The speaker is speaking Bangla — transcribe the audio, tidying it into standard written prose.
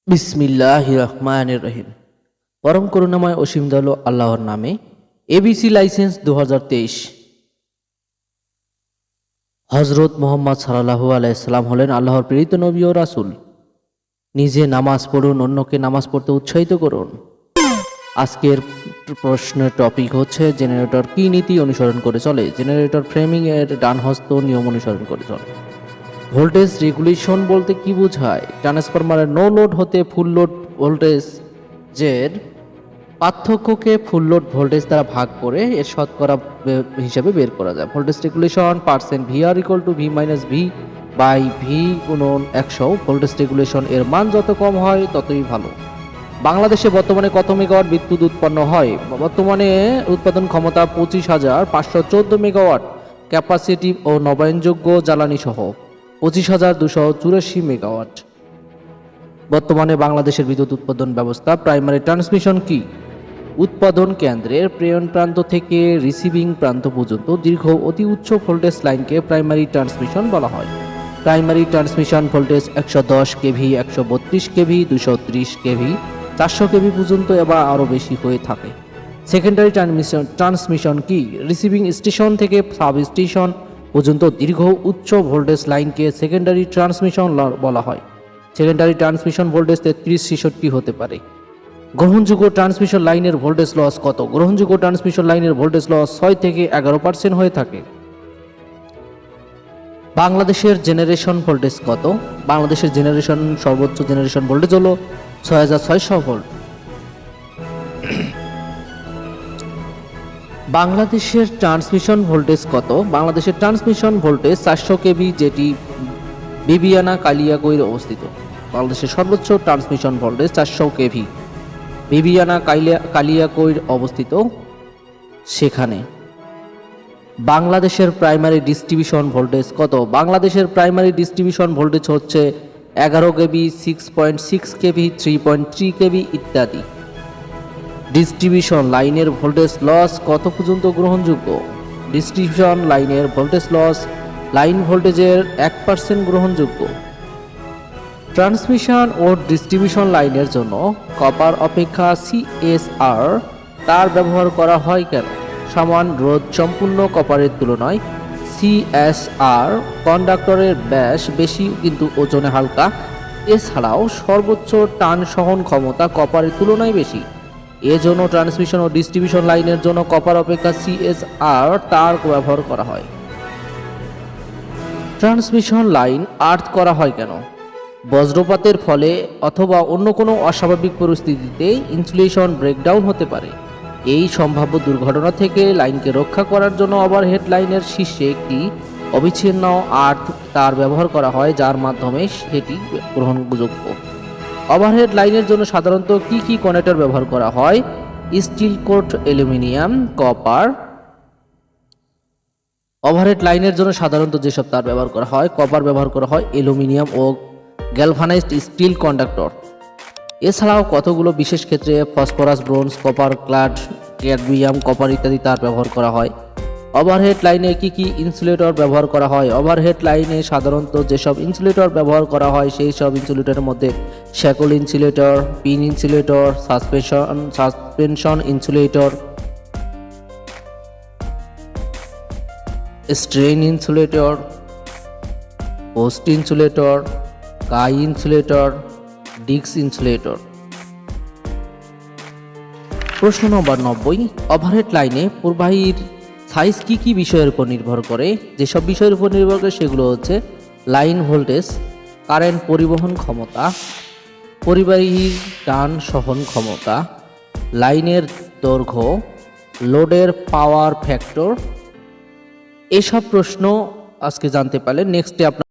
বিসমিল্লাহির রহমানির রহিম। পরম করুণাময় অসীম দয়ালু আল্লাহর নামে। ABC licence 2023। হযরত মুহাম্মদ সাল্লাল্লাহু আলাইহি সাল্লাম হলেন আল্লাহর প্রেরিত নবী ও রাসূল। নিজে নামাজ পড়ুন, অন্যকে নামাজ পড়তে উৎসাহিত করুন। আজকের প্রশ্নের টপিক হচ্ছে জেনারেটর কি নীতি অনুসরণ করে চলে? জেনারেটর ফ্রেমিং এর ডানহস্ত নিয়ম অনুসরণ করে চলে। ভোল্টেজ রেগুলেশন বলতে কি বোঝায়? ট্রান্সফরমারের নো লোড হতে ফুল লোড ভোল্টেজের পার্থক্যকে ফুল লোড ভোল্টেজ দ্বারা ভাগ করে এর শতকরা হিসাবে বের করা যায়। Voltage regulation percent VR equal to V minus V by V গুণন 100। ভোল্টেজ রেগুলেশন এর মান যত কম হয় ততই ভালো। বাংলাদেশে বর্তমানে কত মেগাওয়াট বিদ্যুৎ উৎপন্ন হয়? বর্তমানে উৎপাদন ক্ষমতা 25,514 মেগাওয়াট, ক্যাপাসিটি ও নবায়নযোগ্য জ্বালানি সহ 25,284 মেগাওয়াট। বর্তমানে বাংলাদেশের বিদ্যুৎ উৎপাদন ব্যবস্থা। প্রাইমারি ট্রান্সমিশন কি? উৎপাদন কেন্দ্রের প্রেরণ প্রান্ত থেকে রিসিভিং প্রান্ত পর্যন্ত দীর্ঘ অতি উচ্চ ভোল্টেজ লাইনকে প্রাইমারি ট্রান্সমিশন বলা হয়। Primary transmission voltage 110 kV, 132 kV, 230 kV, 400 kV পর্যন্ত এবং আরও বেশি হয়ে থাকে। সেকেন্ডারি ট্রান্সমিশন কি? রিসিভিং স্টেশন থেকে সাব স্টেশন পর্যন্ত দীর্ঘ উচ্চ ভোল্টেজ লাইনকে সেকেন্ডারি ট্রান্সমিশন বলা হয়। সেকেন্ডারি ট্রান্সমিশন ভোল্টেজ 33-66 হতে পারে। গ্রহণযোগ্য ট্রান্সমিশন লাইনের ভোল্টেজ লস কত? গ্রহণযোগ্য ট্রান্সমিশন লাইনের ভোল্টেজ লস 6 থেকে 11% হয়ে থাকে। বাংলাদেশের জেনারেশন ভোল্টেজ কত? বাংলাদেশের সর্বোচ্চ জেনারেশন ভোল্টেজ হলো 6600 ভোল্ট। বাংলাদেশের ট্রান্সমিশন ভোল্টেজ কত? বাংলাদেশের ট্রান্সমিশন ভোল্টেজ 400 কেভি, যেটি বিবিয়ানা কালিয়াকৈর অবস্থিত। বাংলাদেশের সর্বোচ্চ transmission voltage 400 kV, Bibiyana Kaliakair অবস্থিত সেখানে। বাংলাদেশের প্রাইমারি ডিস্ট্রিবিউশন ভোল্টেজ কত? বাংলাদেশের প্রাইমারি ডিস্ট্রিবিউশন ভোল্টেজ হচ্ছে 11 কেভি, 6.6 কেভি, 3.3 কেভি ইত্যাদি। ডিস্ট্রিবিউশন লাইনের ভোল্টেজ লস কত পর্যন্ত গ্রহণযোগ্য? ডিস্ট্রিবিউশন লাইনের ভোল্টেজ লস লাইন ভোল্টেজের 1% গ্রহণযোগ্য। ট্রান্সমিশন ও ডিস্ট্রিবিউশন লাইনের জন্য কপার অপেক্ষা সিএসআর তার ব্যবহার করা হয় কেন? সমান রোধ সম্পূর্ণ কপারের তুলনায় সিএসআর কন্ডাক্টরের ব্যাস বেশি কিন্তু ওজনে হালকা। এছাড়াও সর্বোচ্চ টান সহন ক্ষমতা কপারের তুলনায় বেশি। এজন্য ট্রান্সমিশন ও ডিস্ট্রিবিউশন লাইনের জন্য কপার অপেক্ষা সিএসআর তার ব্যবহার করা হয়। ট্রান্সমিশন লাইন আর্থ করা হয় কেন? বজ্রপাতের ফলে অথবা অন্য কোনো অস্বাভাবিক পরিস্থিতিতে ইনসুলেশন ব্রেকডাউন হতে পারে। এই সম্ভাব্য দুর্ঘটনা থেকে লাইনকে রক্ষা করার জন্য ওভারহেড লাইনের শীর্ষে একটি অবিচ্ছিন্ন আর্থ তার ব্যবহার করা হয়, যার মাধ্যমে সেটি গ্রহণযোগ্য। ওভারহেড লাইনের জন্য সাধারণত কি কি কানেক্টর ব্যবহার করা হয়? Steel coat, aluminium, copper. Overhead লাইনের জন্য সাধারণত যেসব তার ব্যবহার করা হয়: কপার ব্যবহার করা হয়, অ্যালুমিনিয়াম ও গ্যালভানাইজড স্টিল কন্ডাক্টর। এছাড়াও কতগুলো বিশেষ ক্ষেত্রে phosphorus, bronze, copper clad, cadmium, copper ইত্যাদি তার ব্যবহার করা হয়। ওভারহেড লাইনে কি কি ইনসুলেটর ব্যবহার করা হয়? ওভারহেড লাইনে সাধারণত যেসব ইনসুলেটর ব্যবহার করা হয় সেই সব ইনসুলেটরের মধ্যে shackle insulator, pin insulator, suspension insulator, strain insulator, post insulator, কাই ইনসুলেটর, ডিক্স ইনসুলেটর। প্রশ্ন নম্বর 90। ওভারহেড লাইনে প্রবাহীর সাইজ কি কি বিষয়ের উপর নির্ভর করে? যেসব বিষয়ের উপর নির্ভর করে সেগুলো হচ্ছে লাইন ভোল্টেজ, কারেন্ট পরিবহন ক্ষমতা, পরিবাহীর টান সহন ক্ষমতা, লাইনের দৈর্ঘ্য, লোডের পাওয়ার ফ্যাক্টর। এসব প্রশ্ন আজকে জানতে পারলেন। নেক্সটে আপনার